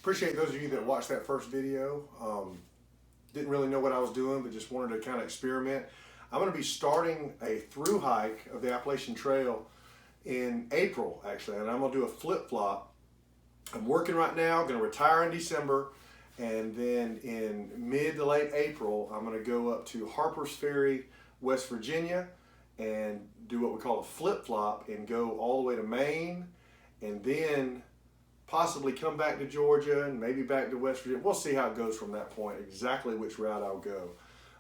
Appreciate those of you that watched that first video. Didn't really know what I was doing, but just wanted to kind of experiment. I'm going to be starting a through hike of the Appalachian Trail in April, actually, and I'm going to do a flip flop. I'm working right now, going to retire in December, and then in mid to late April, I'm going to go up to Harpers Ferry, West Virginia, and do what we call a flip flop and go all the way to Maine, and then possibly come back to Georgia and maybe back to West Virginia. We'll see how it goes from that point, exactly which route I'll go.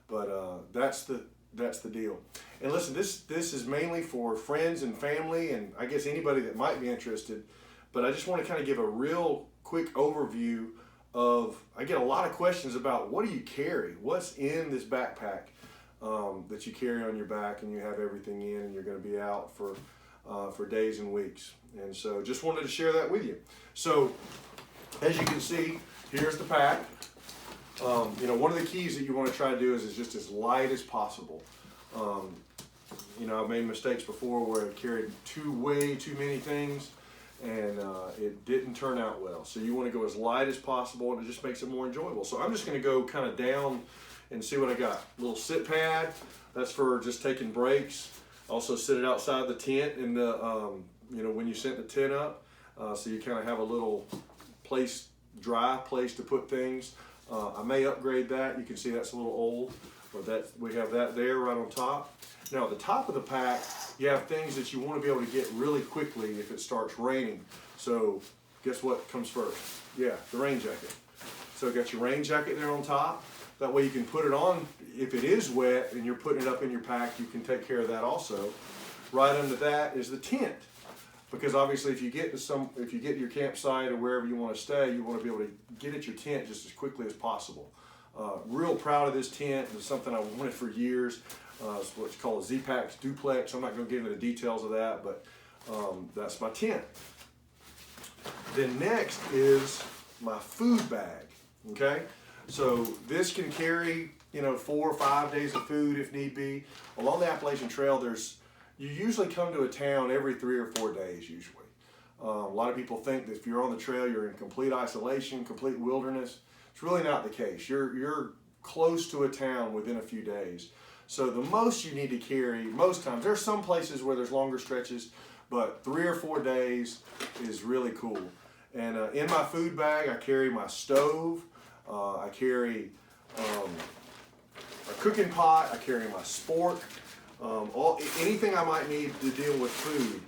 But that's the deal. And listen, this is mainly for friends and family, and I guess anybody that might be interested. But I just want to kind of give a real quick overview of. I get a lot of questions about what do you carry, what's in this backpack that you carry on your back, and you have everything in, and you're going to be out for days and weeks. And so just wanted to share that with you. So as you can see, here's the pack. One of the keys that you want to try to do is just as light as possible. I've made mistakes before where I carried way too many things, and it didn't turn out well. So you want to go as light as possible, and it just makes it more enjoyable. So I'm just going to go kind of down and see what I got. A little sit pad, that's for just taking breaks. Also sit it outside the tent in the, when you set the tent up, so you kind of have a little dry place to put things. I may upgrade that. You can see that's a little old, but we have that there right on top. Now at the top of the pack, you have things that you want to be able to get really quickly if it starts raining. So guess what comes first? Yeah, the rain jacket. So got your rain jacket there on top. That way you can put it on if it is wet and you're putting it up in your pack, you can take care of that also. Right under that is the tent. Because obviously if you get to your campsite or wherever you want to stay, you want to be able to get at your tent just as quickly as possible. Real proud of this tent. It's something I wanted for years. It's what's called a Z-Pax duplex. I'm not going to get into the details of that, but that's my tent. Then next is my food bag. Okay, so this can carry 4 or 5 days of food if need be. Along the Appalachian Trail, you usually come to a town every 3 or 4 days usually. A lot of people think that if you're on the trail, you're in complete isolation, complete wilderness. It's really not the case. You're close to a town within a few days. So the most you need to carry, most times, there's some places where there's longer stretches, but 3 or 4 days is really cool. And in my food bag, I carry my stove, I carry a cooking pot, I carry my spork, anything I might need to deal with food,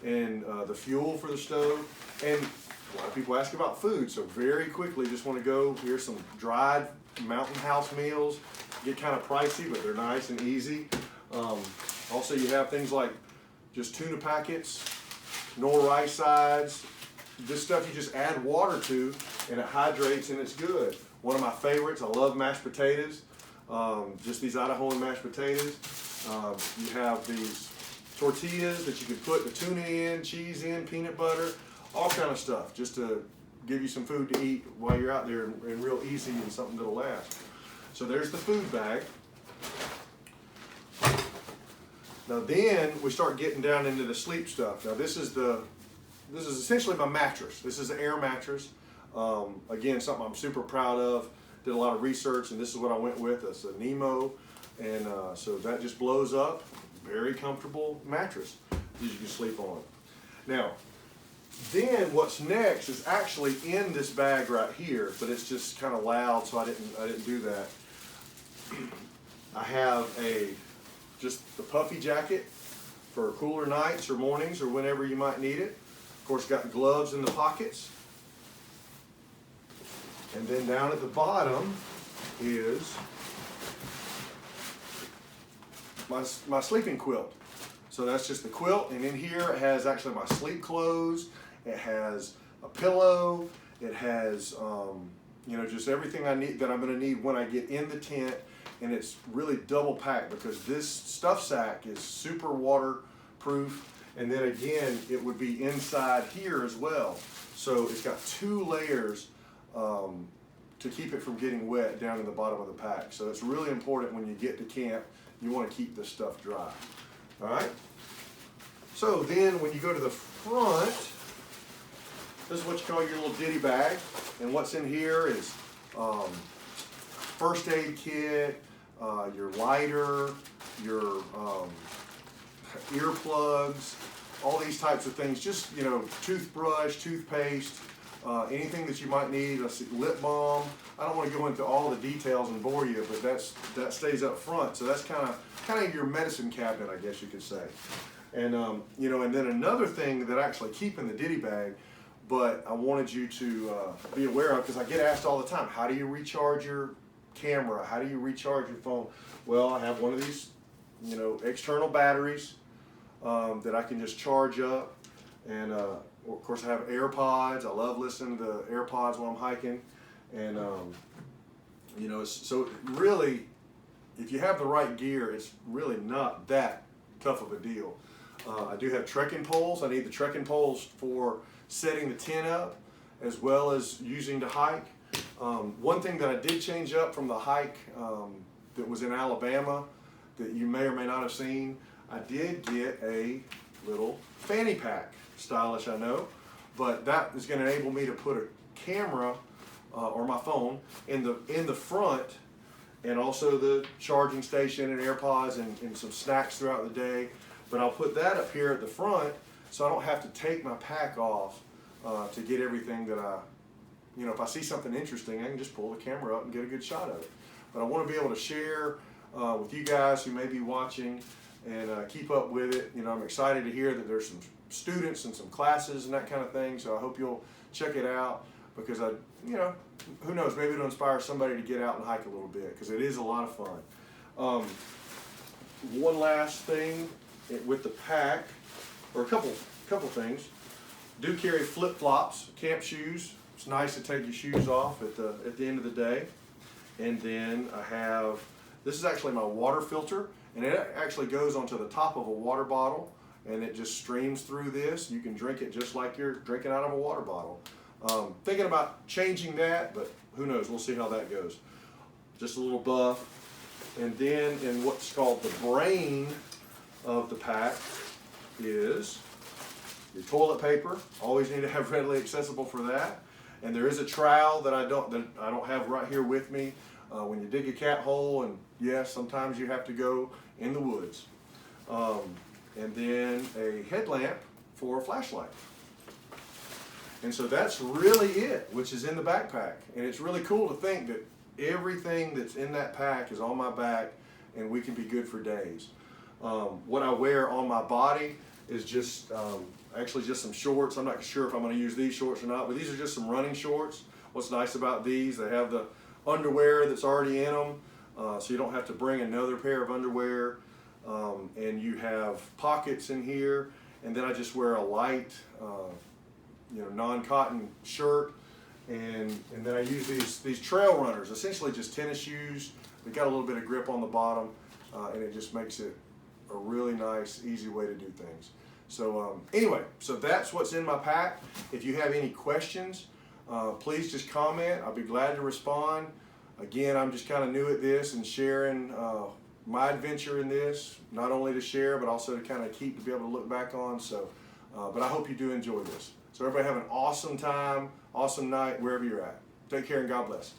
and the fuel for the stove. And a lot of people ask about food, so very quickly just want to go, here's some dried Mountain House meals. Get kind of pricey, but they're nice and easy. Also you have things like just tuna packets, nor rice sides. This stuff you just add water to and it hydrates and it's good. One of my favorites, I love mashed potatoes. Just these Idahoan mashed potatoes. You have these tortillas that you can put the tuna in, cheese in, peanut butter, all kind of stuff, just to give you some food to eat while you're out there and real easy and something that'll last. So there's the food bag. Now then we start getting down into the sleep stuff. Now this is essentially my mattress. This is an air mattress. Again, something I'm super proud of. Did a lot of research, and this is what I went with. It's a Nemo, and so that just blows up. Very comfortable mattress that you can sleep on. Now, then what's next is actually in this bag right here, but it's just kind of loud, so I didn't do that. I have just the puffy jacket for cooler nights or mornings or whenever you might need it. Of course, got gloves in the pockets. And then down at the bottom is my sleeping quilt. So that's just the quilt, and in here it has actually my sleep clothes. It has a pillow. It has just everything I need that I'm going to need when I get in the tent. And it's really double packed because this stuff sack is super waterproof. And then again, it would be inside here as well. So it's got 2 layers to keep it from getting wet down in the bottom of the pack. So it's really important when you get to camp, you want to keep this stuff dry. All right? So then when you go to the front, This is what you call your little ditty bag, and what's in here is first aid kit, your lighter, your earplugs, all these types of things. Just, you know, toothbrush, toothpaste, anything that you might need. Let's see, lip balm. I don't want to go into all the details and bore you, but that stays up front. So that's kind of your medicine cabinet, I guess you could say. And you know, and then another thing that I actually keep in the ditty bag, but I wanted you to be aware of, because I get asked all the time, how do you recharge your camera? How do you recharge your phone? Well, I have one of these, you know, external batteries that I can just charge up. And of course I have AirPods. I love listening to the AirPods while I'm hiking. And you know, so really, if you have the right gear, it's really not that tough of a deal. I do have trekking poles. I need the trekking poles for setting the tent up, as well as using to hike. One thing that I did change up from the hike that was in Alabama that you may or may not have seen, I did get a little fanny pack. Stylish, I know, but that is going to enable me to put a camera or my phone in the front, and also the charging station and AirPods and some snacks throughout the day. But I'll put that up here at the front, so I don't have to take my pack off to get everything that you know, if I see something interesting, I can just pull the camera up and get a good shot of it. But I want to be able to share with you guys who may be watching and keep up with it. You know, I'm excited to hear that there's some students and some classes and that kind of thing, so I hope you'll check it out, because you know, who knows, maybe it'll inspire somebody to get out and hike a little bit, because it is a lot of fun. One last thing with the pack, or a couple things. Do carry flip-flops, camp shoes. It's nice to take your shoes off at the end of the day. And then I have, this is actually my water filter, and it actually goes onto the top of a water bottle, and it just streams through this. You can drink it just like you're drinking out of a water bottle. Thinking about changing that, but who knows, we'll see how that goes. Just a little buff. And then in what's called the brain of the pack is your toilet paper. Always need to have readily accessible for that. And there is a trowel that I don't have right here with me. When you dig a cat hole, and yes, sometimes you have to go in the woods. And then a headlamp for a flashlight. And so that's really it, which is in the backpack. And it's really cool to think that everything that's in that pack is on my back, and we can be good for days. What I wear on my body is just actually just some shorts. I'm not sure if I'm going to use these shorts or not, but these are just some running shorts. What's nice about these, they have the underwear that's already in them, so you don't have to bring another pair of underwear. And you have pockets in here, and then I just wear a light, you know, non-cotton shirt, and then I use these trail runners, essentially just tennis shoes. They got a little bit of grip on the bottom, and it just makes it a really nice, easy way to do things. So anyway, so that's what's in my pack. If you have any questions, please just comment. I'll be glad to respond. Again, I'm just kind of new at this and sharing my adventure in this, not only to share, but also to kind of keep to be able to look back on. So, but I hope you do enjoy this. So everybody have an awesome time, awesome night, wherever you're at. Take care and God bless.